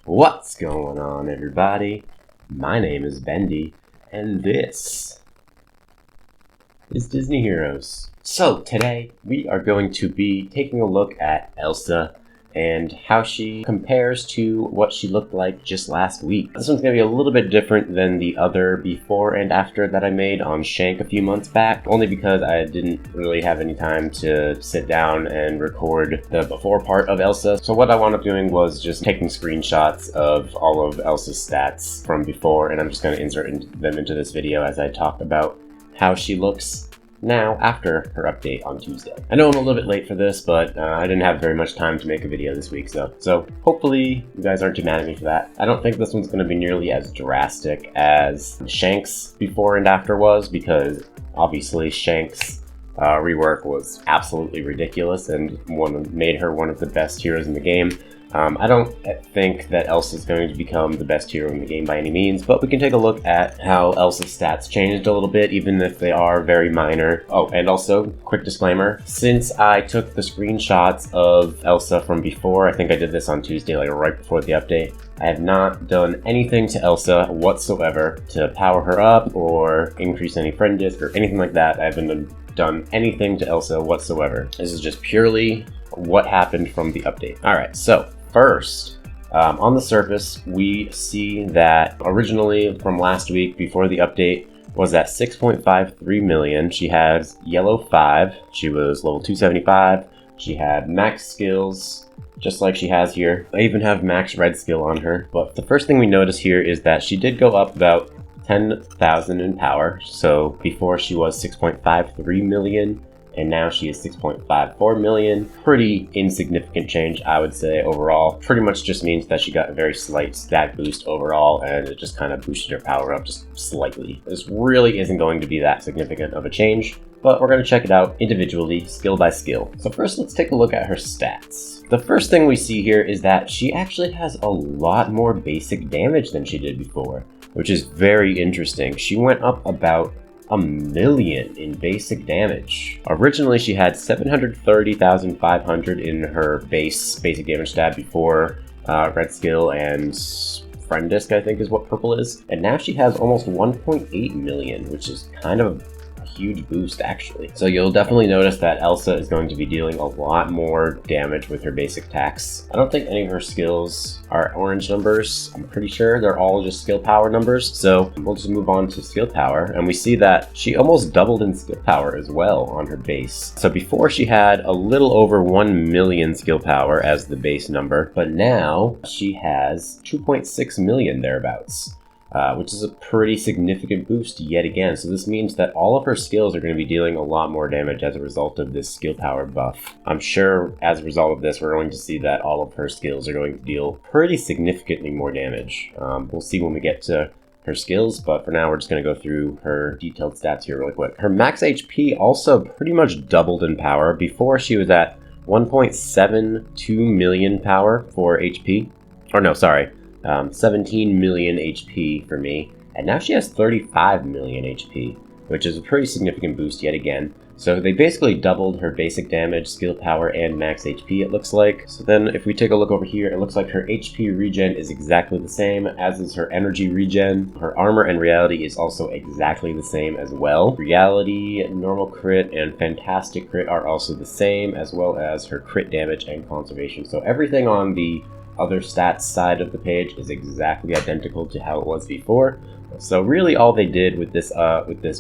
What's going on, everybody? My name is Bendy, and this is Disney Heroes. So today we are going to be taking a look at Elsa and how she compares to what she looked like just last week. This one's going to be a little bit different than the other before and after that I made on Shank a few months back, only because I didn't really have any time to sit down and record the before part of Elsa. So what I wound up doing was just taking screenshots of all of Elsa's stats from before, and I'm just going to insert them into this video as I talk about how she looks now after her update on Tuesday. I know I'm a little bit late for this, but I didn't have very much time to make a video this week, so hopefully you guys aren't too mad at me for that. I don't think this one's going to be nearly as drastic as Shank's before and after was, because obviously Shank's rework was absolutely ridiculous and made her one of the best heroes in the game. I don't think that Elsa's going to become the best hero in the game by any means, but we can take a look at how Elsa's stats changed a little bit, even if they are very minor. Oh, and also, quick disclaimer, since I took the screenshots of Elsa from before, I think I did this on Tuesday, like right before the update, I have not done anything to Elsa whatsoever to power her up or increase any friend disc or anything like that. I haven't done anything to Elsa whatsoever. This is just purely what happened from the update. Alright, so first, on the surface, we see that originally from last week before the update was at 6.53 million. She has yellow 5. She was level 275. She had max skills, just like she has here. I even have max red skill on her. But the first thing we notice here is that she did go up about 10,000 in power. So before she was 6.53 million. And now she is 6.54 million. Pretty insignificant change, I would say, overall. Pretty much just means that she got a very slight stat boost overall, and it just kind of boosted her power up just slightly. This really isn't going to be that significant of a change, but we're going to check it out individually, skill by skill. So first, let's take a look at her stats. The first thing we see here is that she actually has a lot more basic damage than she did before, which is very interesting. She went up about 1 million in basic damage. Originally, she had 730,500 in her basic damage stat before red skill and friend disc, I think is what purple is. And now she has almost 1.8 million, which is kind of a huge boost actually. So you'll definitely notice that Elsa is going to be dealing a lot more damage with her basic attacks. I don't think any of her skills are orange numbers. I'm pretty sure they're all just skill power numbers. So we'll just move on to skill power, and we see that she almost doubled in skill power as well on her base. So before she had a little over 1 million skill power as the base number, but now she has 2.6 million thereabouts. Which is a pretty significant boost yet again. So this means that all of her skills are going to be dealing a lot more damage as a result of this skill power buff. I'm sure as a result of this, we're going to see that all of her skills are going to deal pretty significantly more damage. We'll see when we get to her skills, but for now we're just going to go through her detailed stats here really quick. Her max HP also pretty much doubled in power. Before she was at 1.72 million power for HP. Or no, sorry. 17 million HP for me, and now she has 35 million HP, which is a pretty significant boost yet again. So they basically doubled her basic damage, skill power, and max HP, it looks like. So then if we take a look over here, it looks like her HP regen is exactly the same, as is her energy regen. Her armor and reality is also exactly the same as well. Reality, normal crit, and fantastic crit are also the same, as well as her crit damage and conservation. So everything on the other stats side of the page is exactly identical to how it was before. So really all they did with this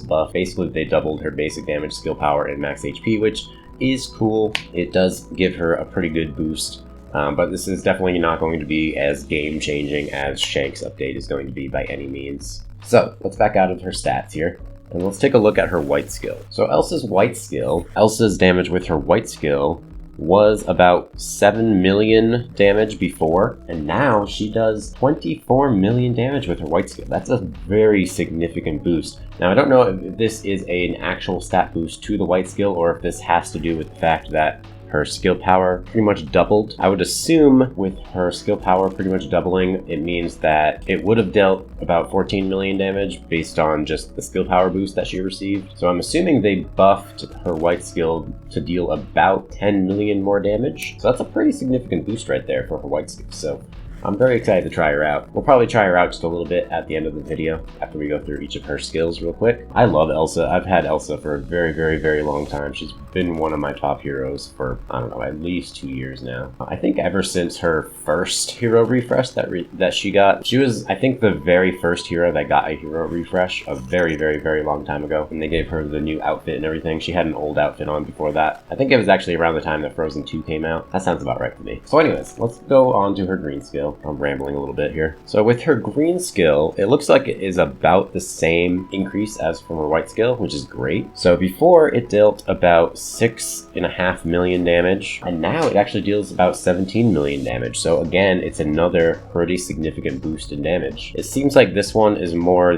buff, basically they doubled her basic damage, skill power, and max HP, which is cool. It does give her a pretty good boost, but this is definitely not going to be as game changing as Shank's update is going to be by any means. So let's back out of her stats here, and let's take a look at her white skill. So Elsa's damage with her white skill was about 7 million damage before, and now she does 24 million damage with her white skill. That's a very significant boost. Now I don't know if this is an actual stat boost to the white skill, or if this has to do with the fact that her skill power pretty much doubled. I would assume with her skill power pretty much doubling, it means that it would have dealt about 14 million damage based on just the skill power boost that she received. So I'm assuming they buffed her white skill to deal about 10 million more damage. So that's a pretty significant boost right there for her white skill. So I'm very excited to try her out. We'll probably try her out just a little bit at the end of the video after we go through each of her skills real quick. I love Elsa. I've had Elsa for a very, very, very long time. She's been one of my top heroes for, I don't know, at least 2 years now. I think ever since her first hero refresh that she got. She was, I think, the very first hero that got a hero refresh a very, very, very long time ago. And they gave her the new outfit and everything. She had an old outfit on before that. I think it was actually around the time that Frozen 2 came out. That sounds about right to me. So anyways, let's go on to her green skill. I'm rambling a little bit here. So with her green skill, it looks like it is about the same increase as from her white skill, which is great. So before it dealt about 6.5 million damage, and now it actually deals about 17 million damage. So again, it's another pretty significant boost in damage. It seems like this one is more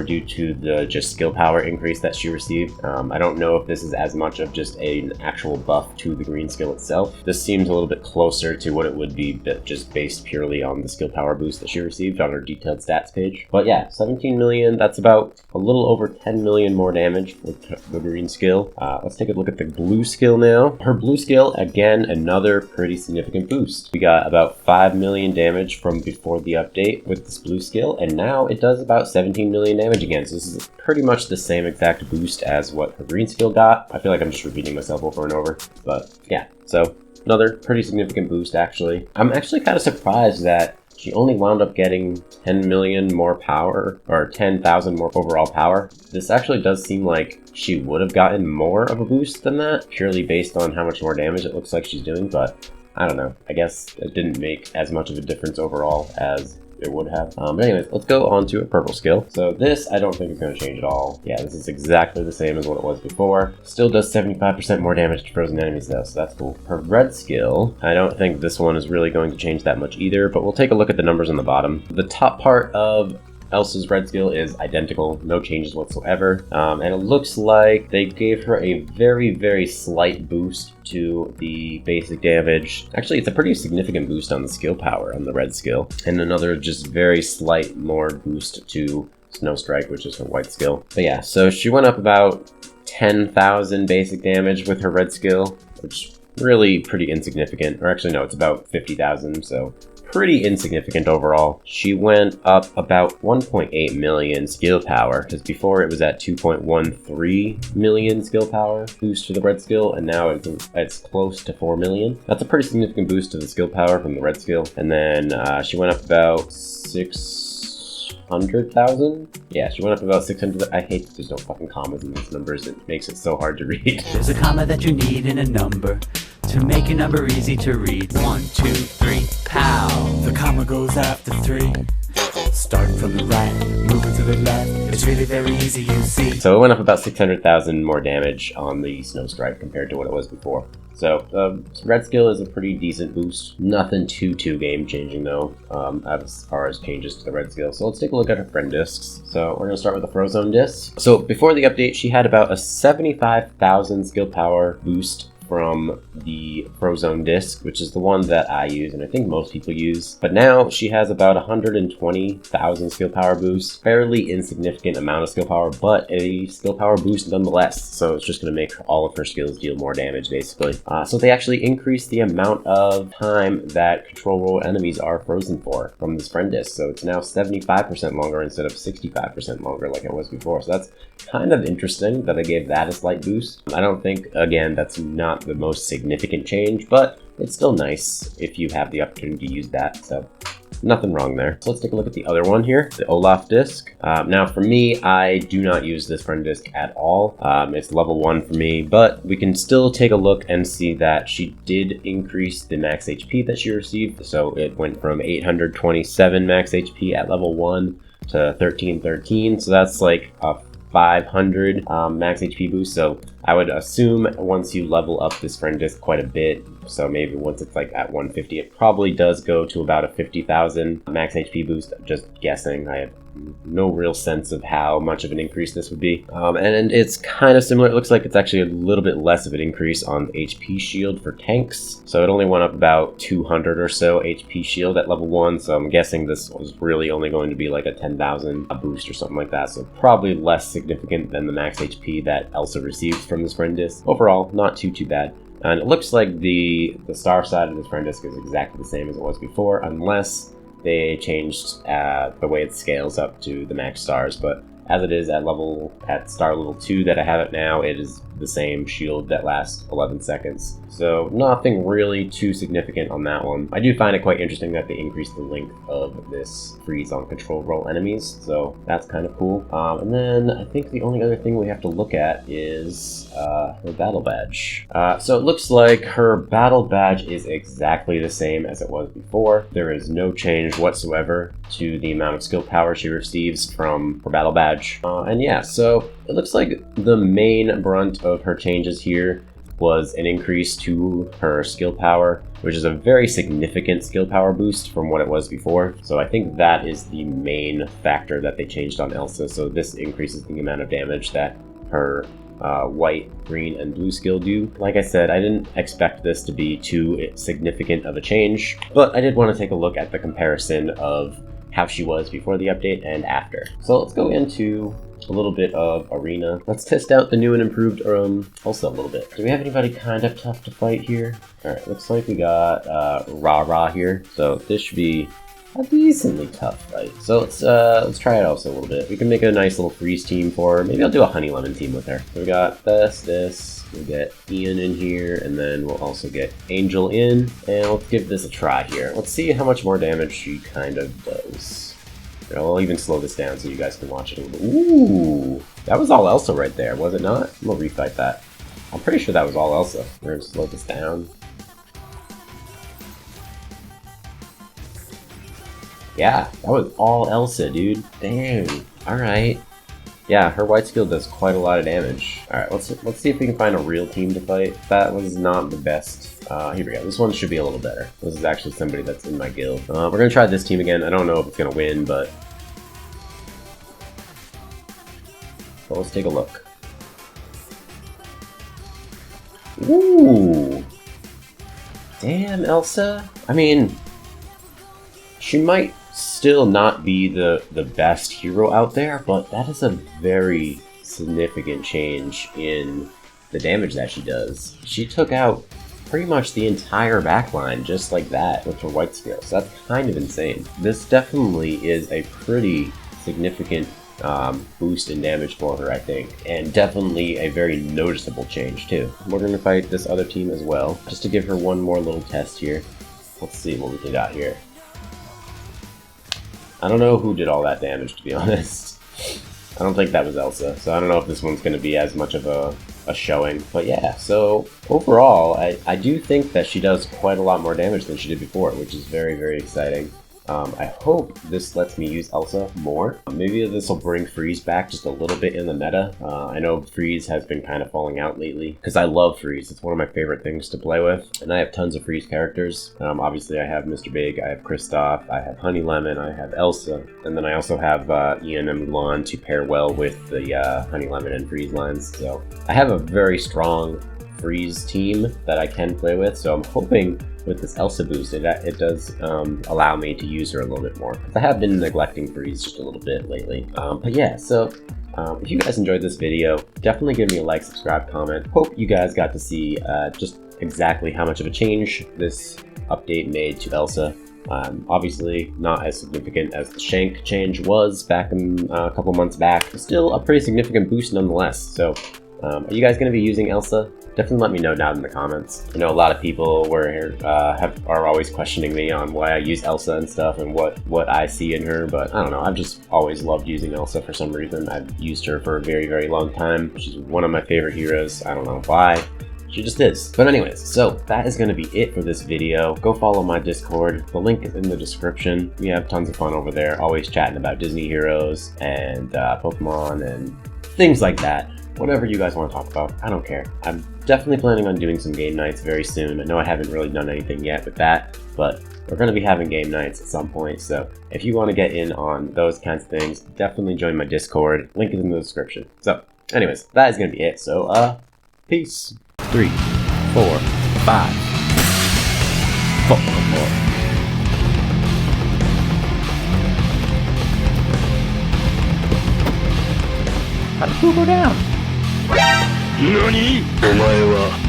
due to the just skill power increase that she received. I don't know if this is as much of just an actual buff to the green skill itself. This seems a little bit closer to what it would be, but just based purely on the skill power boost that she received on her detailed stats page. But yeah, 17 million, that's about a little over 10 million more damage with the green skill. Let's take a look at the blue skill now. Her blue skill, again, another pretty significant boost. We got about 5 million damage from before the update with this blue skill, and now it does about 17 million damage again. So this is pretty much the same exact boost as what her green skill got. I feel like I'm just repeating myself over and over, but yeah. So another pretty significant boost actually. I'm actually kind of surprised that she only wound up getting 10 million more power, or 10,000 more overall power. This actually does seem like she would have gotten more of a boost than that, purely based on how much more damage it looks like she's doing, but I don't know. I guess it didn't make as much of a difference overall as it would have. But anyways, let's go on to a purple skill. So this, I don't think is going to change at all. Yeah, this is exactly the same as what it was before. Still does 75% more damage to frozen enemies though, so that's cool. Her red skill, I don't think this one is really going to change that much either, but we'll take a look at the numbers on the bottom. The top part of Elsa's red skill is identical, no changes whatsoever, and it looks like they gave her a very, very slight boost to the basic damage. Actually, it's a pretty significant boost on the skill power on the red skill, and another just very slight more boost to Snow Strike, which is her white skill. But yeah, so she went up about 10,000 basic damage with her red skill, which really pretty insignificant, or actually no, it's about 50,000, so pretty insignificant overall. She went up about 1.8 million skill power, because before it was at 2.13 million skill power boost to the red skill, and now it's close to 4 million. That's a pretty significant boost to the skill power from the red skill. And then she went up about 600,000? Yeah, she went up about 600. I hate that there's no fucking commas in these numbers. It makes it so hard to read. There's a comma that you need in a number to make a number easy to read. 1, 2, 3, pow. The comma goes after 3. Start from the right, moving to the left. It's really very easy, you see. So it went up about 600,000 more damage on the Snow Strike compared to what it was before. So red skill is a pretty decent boost. Nothing too game changing though, as far as changes to the red skill. So let's take a look at her friend discs. So we're gonna start with the Frozone disc. So before the update, she had about a 75,000 skill power boost from the Frozone disc, which is the one that I use and I think most people use. But now she has about 120,000 skill power boost. Fairly insignificant amount of skill power, but a skill power boost nonetheless. So it's just going to make all of her skills deal more damage basically. So they actually increased the amount of time that control roll enemies are frozen for from this friend disc. So it's now 75% longer instead of 65% longer like it was before. So that's kind of interesting that they gave that a slight boost. I don't think, again, that's not the most significant change, but it's still nice if you have the opportunity to use that, so nothing wrong there. So let's take a look at the other one here, the Olaf disc. Now for me, I do not use this friend disc at all. It's level 1 for me, but we can still take a look and see that she did increase the max HP that she received. So it went from 827 max HP at level 1 to 1313, so that's like a 500 max HP boost. So I would assume once you level up this friend disc quite a bit, so maybe once it's like at 150, it probably does go to about a 50,000 max HP boost. Just guessing. I have no real sense of how much of an increase this would be. And it's kind of similar. It looks like it's actually a little bit less of an increase on the HP shield for tanks. So it only went up about 200 or so HP shield at level 1. So I'm guessing this was really only going to be like a 10,000 boost or something like that. So probably less significant than the max HP that Elsa received from this friend disc. Overall, not too bad. And it looks like the star side of this friend disc is exactly the same as it was before, unless they changed the way it scales up to the max stars. But as it is at star level 2 that I have it now, it is the same shield that lasts 11 seconds. So nothing really too significant on that one. I do find it quite interesting that they increased the length of this freeze on control roll enemies, so that's kind of cool. And then I think the only other thing we have to look at is her battle badge. So it looks like her battle badge is exactly the same as it was before. There is no change whatsoever to the amount of skill power she receives from her battle badge. And yeah, so it looks like the main brunt of her changes here was an increase to her skill power, which is a very significant skill power boost from what it was before. So I think that is the main factor that they changed on Elsa. So this increases the amount of damage that her white, green, and blue skill do. Like I said, I didn't expect this to be too significant of a change, but I did want to take a look at the comparison of how she was before the update and after. So let's go into a little bit of arena. Let's test out the new and improved Elsa a little bit. Do we have anybody kind of tough to fight here? Alright, looks like we got Ra here. So this should be a decently tough fight. So let's try it also a little bit. We can make a nice little freeze team for her. Maybe I'll do a honey lemon team with her. So we got this. We'll get Ian in here, and then we'll also get Angel in. And let's give this a try here. Let's see how much more damage she kind of does. I'll even slow this down so you guys can watch it a little bit. Ooh, that was all Elsa right there, was it not? I'm gonna refight that. I'm pretty sure that was all Elsa. We're gonna slow this down. Yeah, that was all Elsa, dude. Dang. Alright. Yeah, her white skill does quite a lot of damage. Alright, let's see if we can find a real team to fight. That was not the best. Here we go. This one should be a little better. This is actually somebody that's in my guild. We're gonna try this team again. I don't know if it's gonna win, but let's take a look. Ooh. Damn, Elsa. I mean, she might still not be the best hero out there, but that is a very significant change in the damage that she does. She took out pretty much the entire backline just like that with her white skill, so that's kind of insane. This definitely is a pretty significant boost in damage for her, I think, and definitely a very noticeable change too. We're going to fight this other team as well, just to give her one more little test here. Let's see what we got here. I don't know who did all that damage, to be honest. I don't think that was Elsa, so I don't know if this one's going to be as much of a showing. But yeah, so overall, I do think that she does quite a lot more damage than she did before, which is very, very exciting. I hope this lets me use Elsa more. Maybe this will bring Freeze back just a little bit in the meta. I know Freeze has been kind of falling out lately, because I love Freeze. It's one of my favorite things to play with, and I have tons of Freeze characters. Obviously, I have Mr. Big, I have Kristoff, I have Honey Lemon, I have Elsa, and then I also have Ian and Mulan to pair well with the Honey Lemon and Freeze lines. So I have a very strong Freeze team that I can play with, so I'm hoping with this Elsa boost, it does allow me to use her a little bit more. I have been neglecting Freeze just a little bit lately. But yeah, so if you guys enjoyed this video, definitely give me a like, subscribe, comment. Hope you guys got to see just exactly how much of a change this update made to Elsa. Obviously not as significant as the Shank change was back in a couple months back, but still a pretty significant boost nonetheless. So are you guys going to be using Elsa? Definitely let me know down in the comments. I know a lot of people are always questioning me on why I use Elsa and stuff and what I see in her, but I don't know, I've just always loved using Elsa for some reason. I've used her for a very, very long time. She's one of my favorite heroes. I don't know why. She just is. But anyways, so that is going to be it for this video. Go follow my Discord. The link is in the description. We have tons of fun over there, always chatting about Disney heroes and Pokemon and things like that. Whatever you guys want to talk about, I don't care. I'm definitely planning on doing some game nights very soon. I know I haven't really done anything yet with that, but we're going to be having game nights at some point. So if you want to get in on those kinds of things, definitely join my Discord. Link is in the description. So anyways, that is going to be it. So peace. 3, 4, 5. Fuck more. How did you go down? 何？お前は